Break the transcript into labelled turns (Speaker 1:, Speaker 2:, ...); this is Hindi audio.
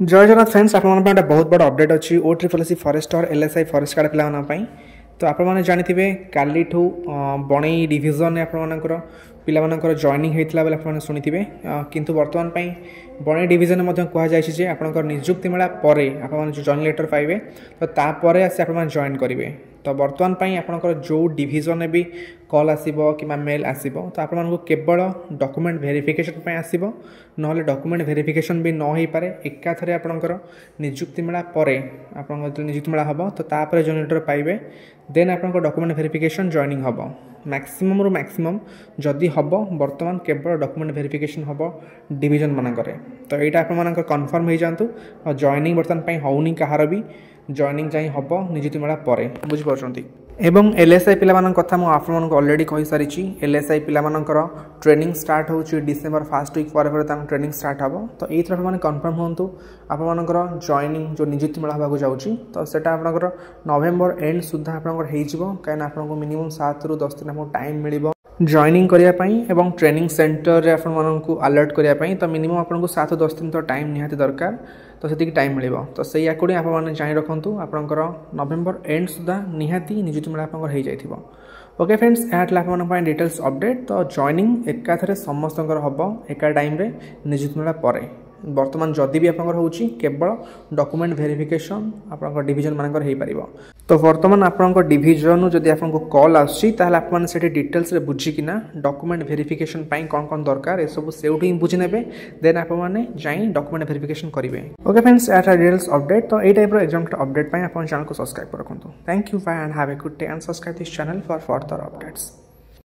Speaker 1: जय जगन्नाथ फ्रेंड्स, आप गोटे बहुत बड़ अपडेट अच्छी OSSC forester LSI forest guard पाई। तो आपने जानते काली बणई डिविजन आपर पिलाମାନଙ୍କର जॉइनिंग होता बेले आपने शुणिथे किंतु वर्तमान बणई डिविजन कहुई आपंकर निजुक्ति मेला आप जो जॉइन लेटर पाइबे तो तापर आसी आप जॉइन करेंगे। तो वर्तमान आपंकर जो डिविजन भी कॉल आसो कि मेल आसो तो आपको केवल डॉक्यूमेंट वेरिफिकेशन आसो ना डॉक्यूमेंट वेरिफिकेशन भी न हो पारे एकाथरे आपंकर निजुक्ति मेला आप निजुक्ति मेला हम तो तापर जॉइन लेटर पाइबे देन आप डॉक्यूमेंट वेरिफिकेशन जॉइनिंग हम मैक्सिमम रु मैक्सिमम जदि हम बर्तमान केवल डॉक्यूमेंट वेरिफिकेशन हम डिविजन मानकर। तो यहाँ आप कन्फर्म हो जातु जॉइनिंग बर्तमान होनी कहार भी जॉइनिंग जाए हम निजुक्ति मेला बुझीपार। एवं LSI पिलामान कथा मु आपको ऑलरेडी कही सारी LSI पिलामानकर ट्रेनिंग स्टार्ट हो डिसेंबर फर्स्ट वीक पर ट्रेनिंग स्टार्ट हम। तो ये मैंने कन्फर्म हूँ आपर जॉइनिंग जो निजुक्ति मेला होगा जाऊँगी तो सेटा आपंकर नवेम्बर एंड सुधा आपको कहीं आपको मिनिमम 7 ରୁ 10 दिन आपको टाइम मिल जॉइनिंग करने एवं ट्रेनिंग सेंटर रे आपको अलर्ट करने तो मिनिमम आपको 7 ରୁ 10 दिन तो टाइम निहाती दरकार। तो से टाइम मिल तो से अकॉर्डिंग आपने जानी रखु आपंकर नवेम्बर एंड सुधा निहाती निजुक्ति मेला आप ओके फ्रेंड्स, यहाँ डिटेल्स अपडेट। तो जॉइनिंग एकाथरे समस्त हम एका टाइम रे निजुक्ति मेला वर्तमान जदि भी आपंकर होची केवल डॉक्यूमेंट वेरिफिकेशन आप डिविजन मानकर हो पार। तो वर्तमान आपंकर डिविजन जदि आपको कॉल आसपे डिटेल्स बुझिकिना डॉक्यूमेंट वेरिफिकेशन कौन कौन दरकार ये सब से बुझी ने देन आपने जाई डॉक्यूमेंट वेरिफिकेशन करेंगे। ओके फ्रेंड्स, यहाँ डिटेल्स अपडेट। तो ये टाइप एग्जाम अपडेट आप चैनल को सब्सक्राइब रखु। Thank you bye and have a good day and subscribe this channel for further updates.